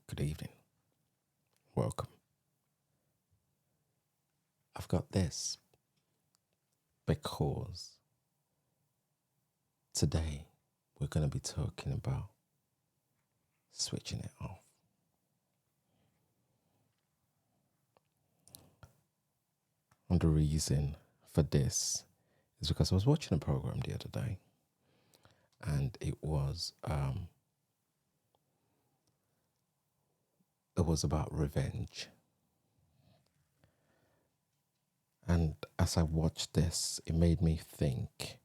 Good evening. Welcome. I've got this because today we're going to be talking about switching it off. And the reason for this is because I was watching a program the other day and it was about revenge. And as I watched this, it made me think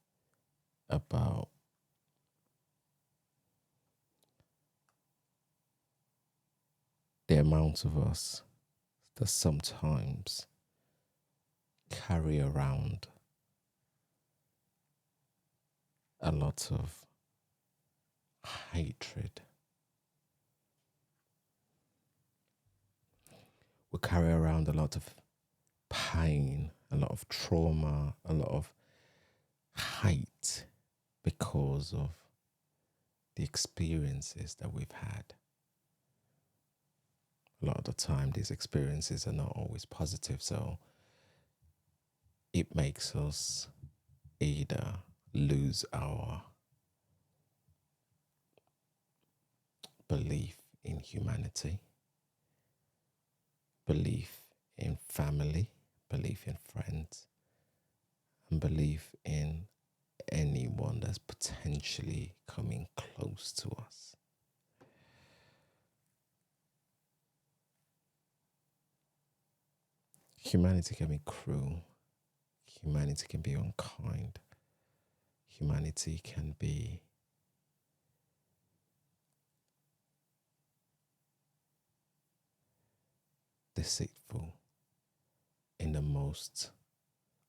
about the amount of us that sometimes carry around a lot of hatred. We carry around a lot of pain, a lot of trauma, a lot of hate because of the experiences that we've had. A lot of the time, these experiences are not always positive, so it makes us either lose our belief in humanity, belief in family, belief in friends, and belief in anyone that's potentially coming close to us. Humanity can be cruel, humanity can be unkind, humanity can be deceitful in the most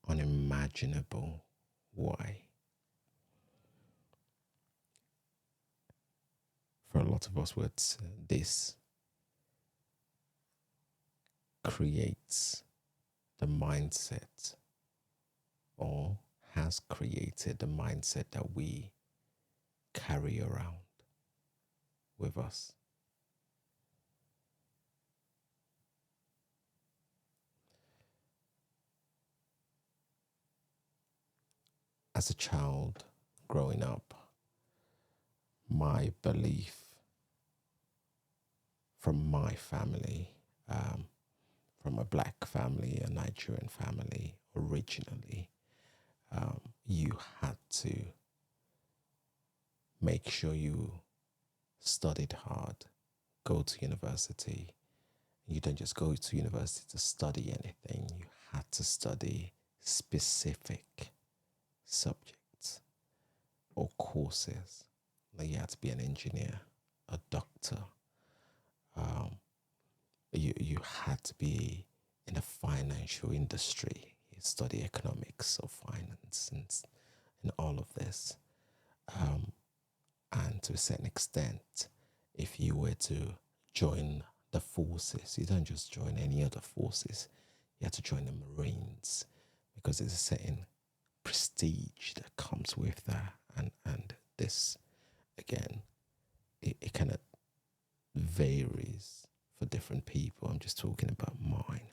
unimaginable way. For a lot of us, this creates the mindset or has created the mindset that we carry around with us. As a child growing up, my belief from my family, from a black family, a Nigerian family originally, you had to make sure you studied hard, go to university. You don't just go to university to study anything, you had to study specific subjects or courses. Like you had to be an engineer, a doctor. You had to be in the financial industry. You study economics or finance and all of this. And to a certain extent, if you were to join the forces, you don't just join any other forces, you have to join the Marines because there's a certain prestige that comes with that. And this, again, it kind of varies for different people. I'm just talking about mine.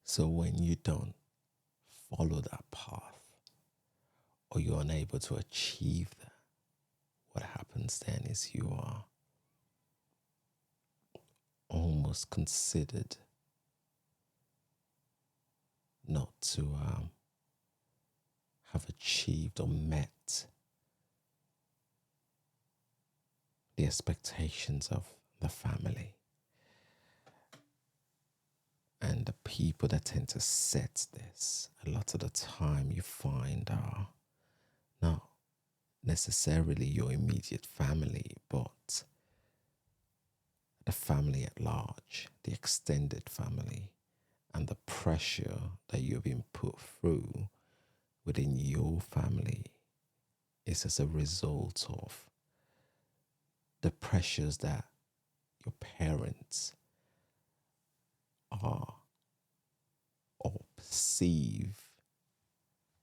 So when you don't follow that path or you're unable to achieve that, what happens then is you are almost considered not to have achieved or met the expectations of the family. And the people that tend to set this, a lot of the time you find are not necessarily your immediate family, but the family at large, the extended family, and the pressure that you've been put through within your family is as a result of the pressures that your parents are or perceive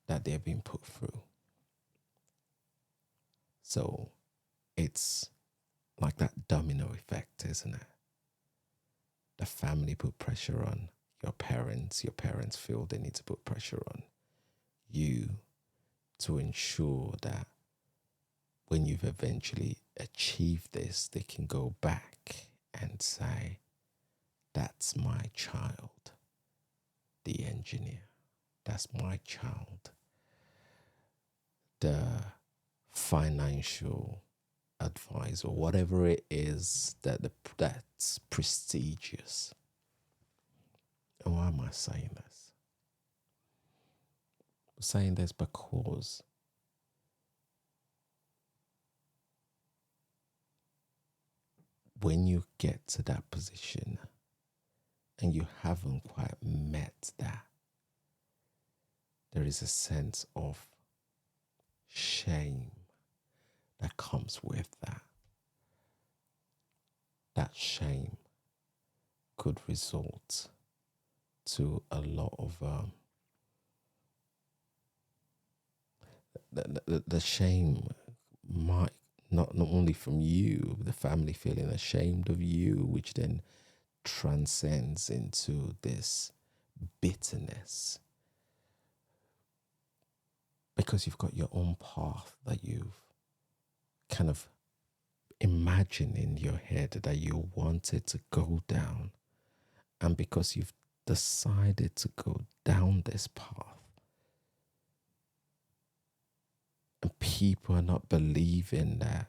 that they've been put through. So it's like that domino effect, isn't it? The family put pressure on your parents feel they need to put pressure on you to ensure that when you've eventually achieved this, they can go back and say, that's my child, the engineer. That's my child, the financial advisor, whatever it is that's prestigious. And why am I saying this? I'm saying this because when you get to that position and you haven't quite met that, there is a sense of shame that comes with that. That shame could result to a lot of the shame might not only from you, the family feeling ashamed of you, which then transcends into this bitterness because you've got your own path that you've kind of imagined in your head that you wanted to go down. And because you've decided to go down this path, and people are not believing that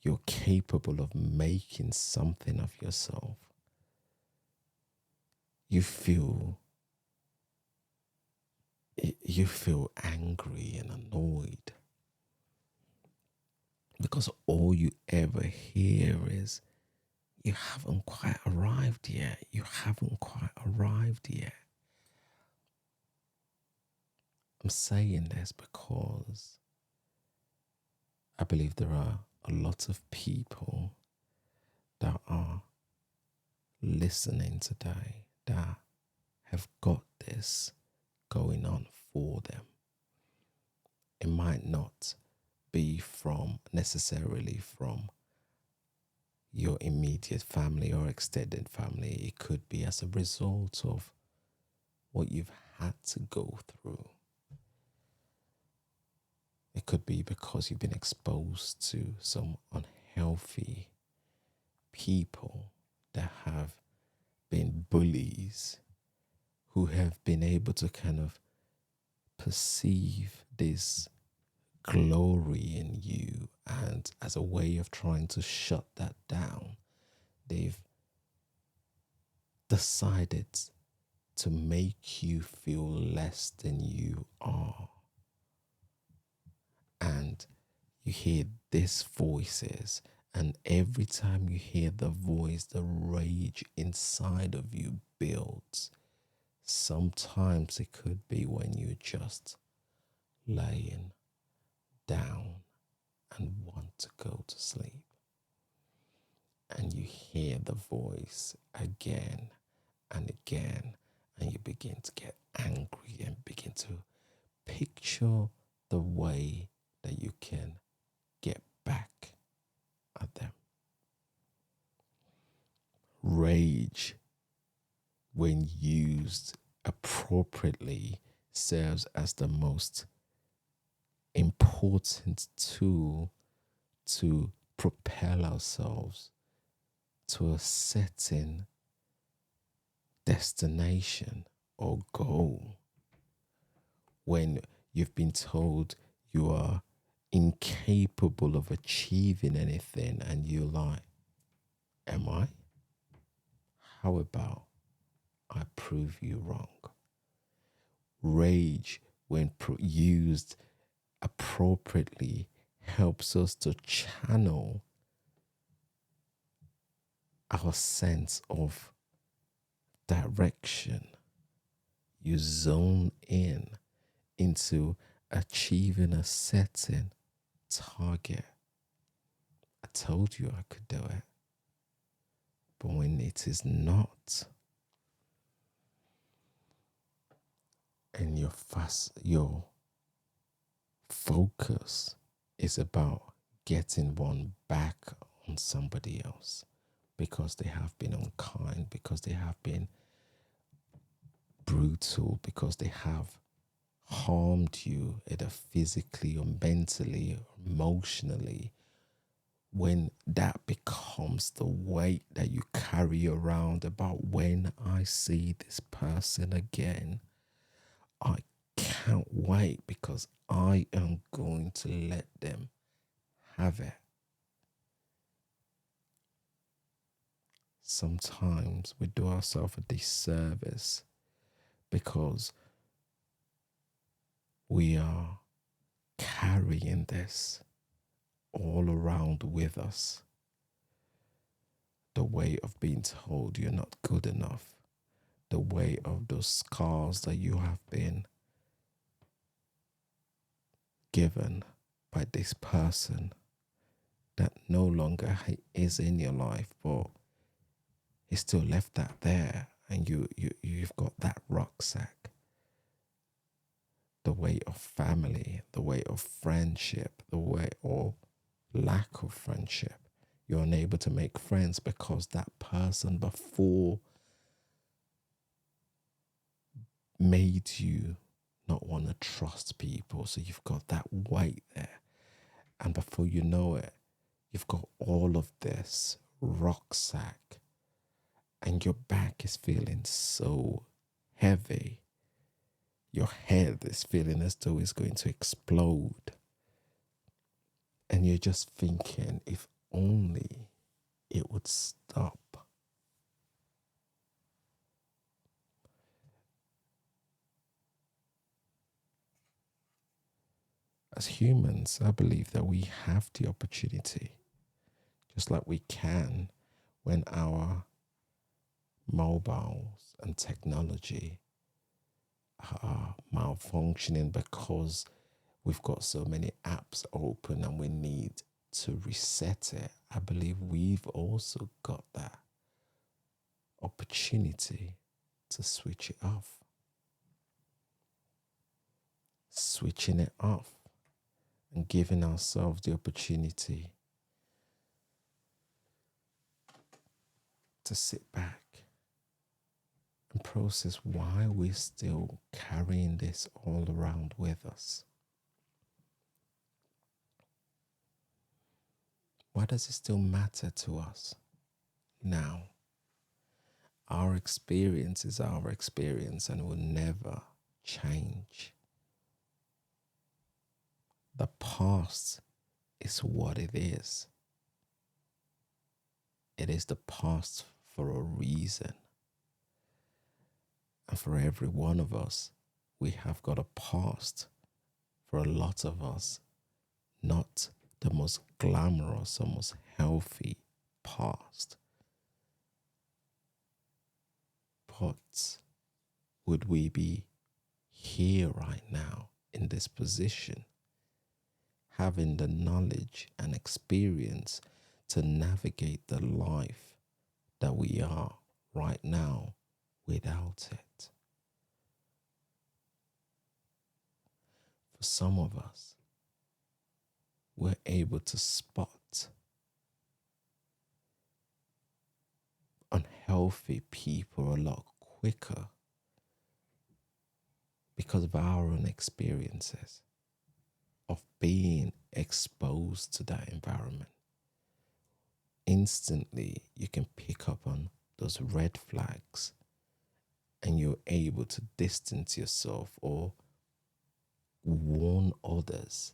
you're capable of making something of yourself, you feel angry and annoyed because all you ever hear is, you haven't quite arrived yet. You haven't quite arrived yet. I'm saying this because I believe there are a lot of people that are listening today that have got this going on for them. It might not be from necessarily from your immediate family or extended family. It could be as a result of what you've had to go through. It could be because you've been exposed to some unhealthy people that have been bullies who have been able to kind of perceive this glory in you, and as a way of trying to shut that down, they've decided to make you feel less than you are. And you hear these voices, and every time you hear the voice, the rage inside of you builds. Sometimes it could be when you're just laying down and want to go to sleep, and you hear the voice again and again, and you begin to get angry and begin to picture the way that you can get back at them. Rage, when used appropriately, serves as the most important tool to propel ourselves to a certain destination or goal. When you've been told you are incapable of achieving anything and you're like, am I? How about I prove you wrong? Rage, when used appropriately, helps us to channel our sense of direction. You zone in into achieving a certain target. I told you I could do it. But when it is not, and your focus is about getting one back on somebody else because they have been unkind, because they have been brutal, because they have harmed you either physically or mentally or emotionally, when that becomes the weight that you carry around about when I see this person again, I can't wait because I am going to let them have it. Sometimes we do ourselves a disservice because we are carrying this all around with us. The way of being told you're not good enough, the way of those scars that you have been given by this person that no longer is in your life, but he still left that there, and you've got that rucksack. The way of family, the way of friendship, the way or lack of friendship. You're unable to make friends because that person before made you not want to trust people. So you've got that weight there. And before you know it, you've got all of this rucksack and your back is feeling so heavy. Your head is feeling as though it's going to explode. And you're just thinking, if only it would stop. As humans, I believe that we have the opportunity, just like we can when our mobiles and technology are malfunctioning because we've got so many apps open and we need to reset it. I believe we've also got that opportunity to switch it off. Switching it off and giving ourselves the opportunity to sit back and process why we're still carrying this all around with us. Why does it still matter to us now? Our experience is our experience and will never change. The past is what it is. It is the past for a reason. And for every one of us, we have got a past. For a lot of us, not the most glamorous or most healthy past. But would we be here right now in this position, having the knowledge and experience to navigate the life that we are right now without it? For some of us, we're able to spot unhealthy people a lot quicker because of our own experiences of being exposed to that environment. Instantly, you can pick up on those red flags and you're able to distance yourself or warn others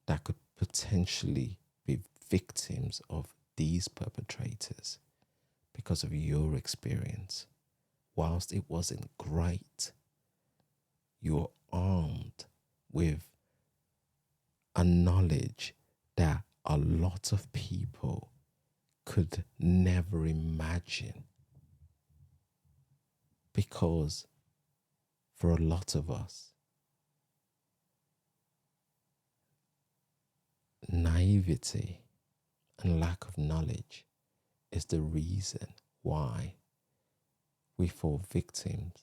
that could potentially be victims of these perpetrators because of your experience. Whilst it wasn't great, you're armed with a knowledge that a lot of people could never imagine. Because for a lot of us, naivety and lack of knowledge is the reason why we fall victims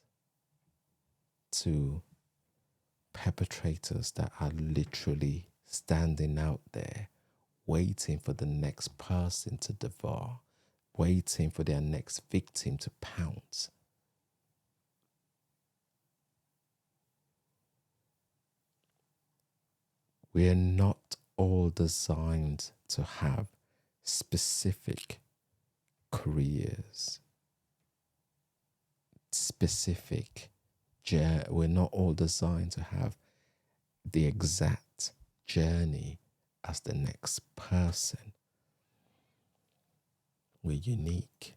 to perpetrators that are literally standing out there, waiting for the next person to devour, waiting for their next victim to pounce. We're not all designed to have specific careers, specific. We're not all designed to have the exact journey as the next person. We're unique.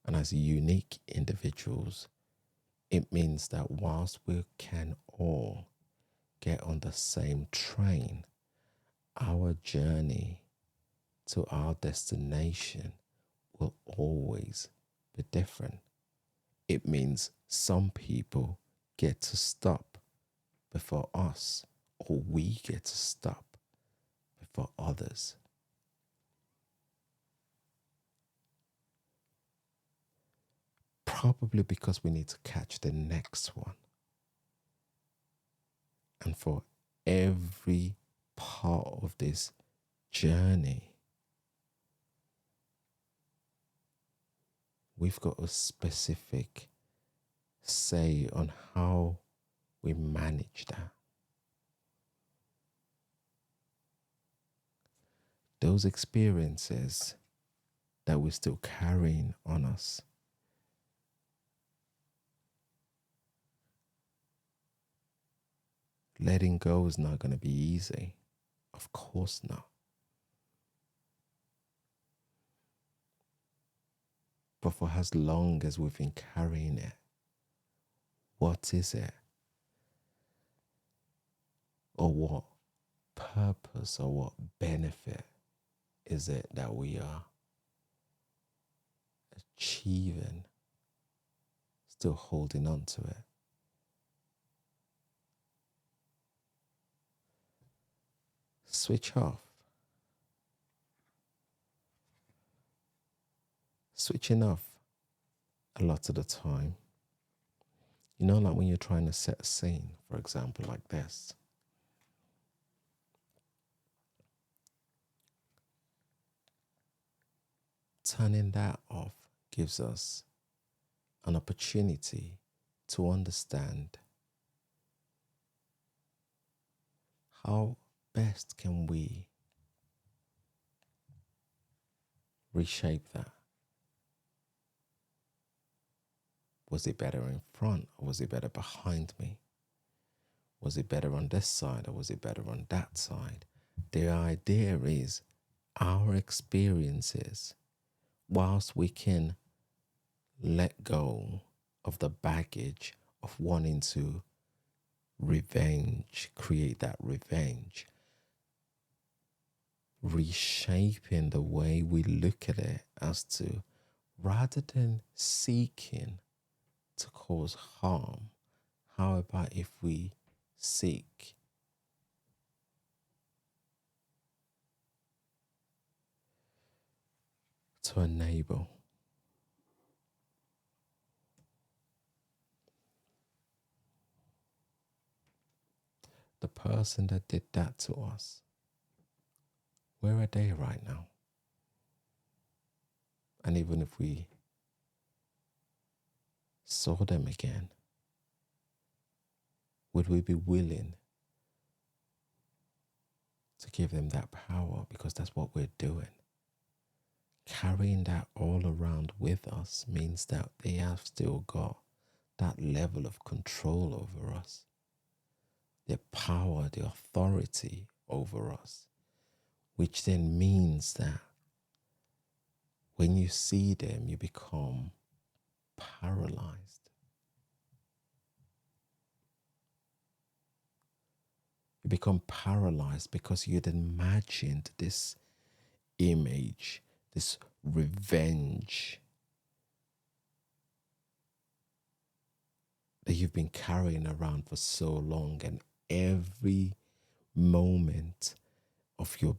And as unique individuals, it means that whilst we can all get on the same train, our journey to our destination will always be different. It means some people get to stop before us, or we get to stop before others. Probably because we need to catch the next one. And for every part of this journey, we've got a specific say on how we manage that. Those experiences that we're still carrying on us, letting go is not going to be easy. Of course not. But for as long as we've been carrying it, what is it? Or what purpose or what benefit is it that we are achieving, still holding on to it? Switch off. Switching off a lot of the time. You know, like when you're trying to set a scene, for example, like this. Turning that off gives us an opportunity to understand how best can we reshape that. Was it better in front or was it better behind me? Was it better on this side or was it better on that side? The idea is our experiences, whilst we can let go of the baggage of wanting to create that revenge, reshaping the way we look at it as to, rather than seeking to cause harm, how about if we seek to enable? The person that did that to us, where are they right now? And even if we saw them again, would we be willing to give them that power? Because that's what we're doing. Carrying that all around with us means that they have still got that level of control over us, their power, the authority over us, which then means that when you see them, you become paralyzed. You become paralyzed because you'd imagined this image, this revenge that you've been carrying around for so long, and every moment of your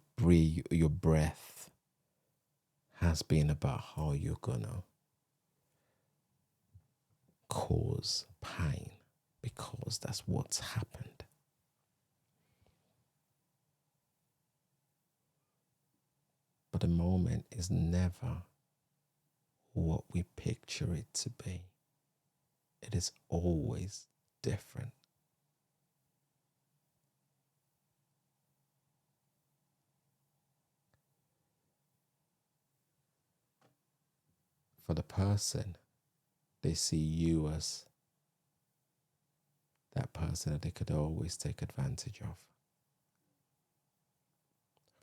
breath has been about how you're gonna cause pain because that's what's happened. the moment is never what we picture it to be. It is always different. For the person, they see you as that person that they could always take advantage of.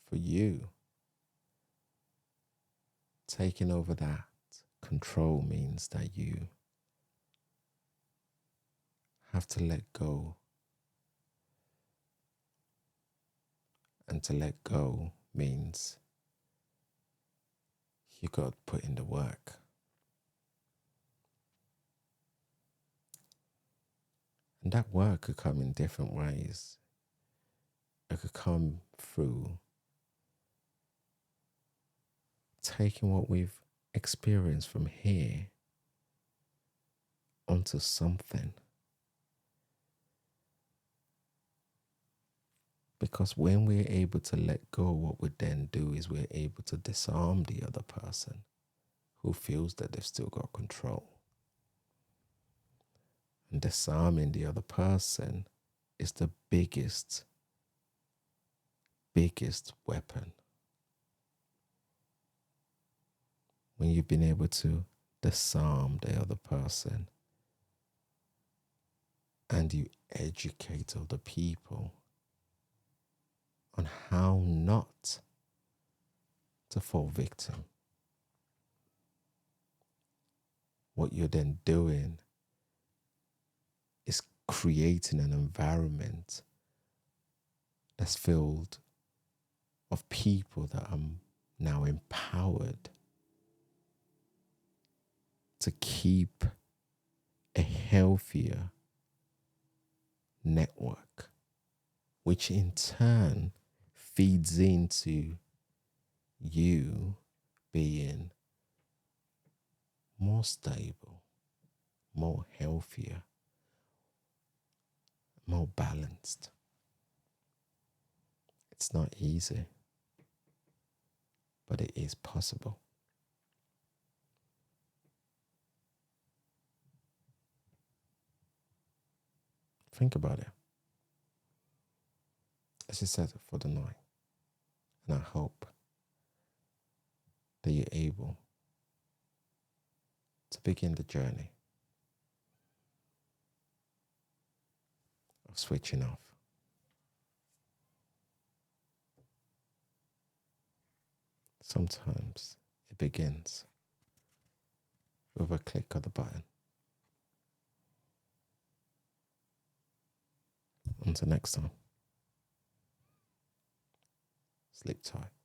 For you, taking over that control means that you have to let go. And to let go means you got to put in the work. And that work could come in different ways. It could come through taking what we've experienced from here onto something. Because when we're able to let go, what we then do is we're able to disarm the other person who feels that they've still got control. And disarming the other person is the biggest weapon. When you've been able to disarm the other person and you educate other people on how not to fall victim, what you're then doing is creating an environment that's filled of people that are now empowered to keep a healthier network, which in turn feeds into you being more stable, more healthier, more balanced. It's not easy, but it is possible. Think about it. As you said for the night, and I hope that you're able to begin the journey of switching off. Sometimes it begins with a click of the button. Until next time, sleep tight.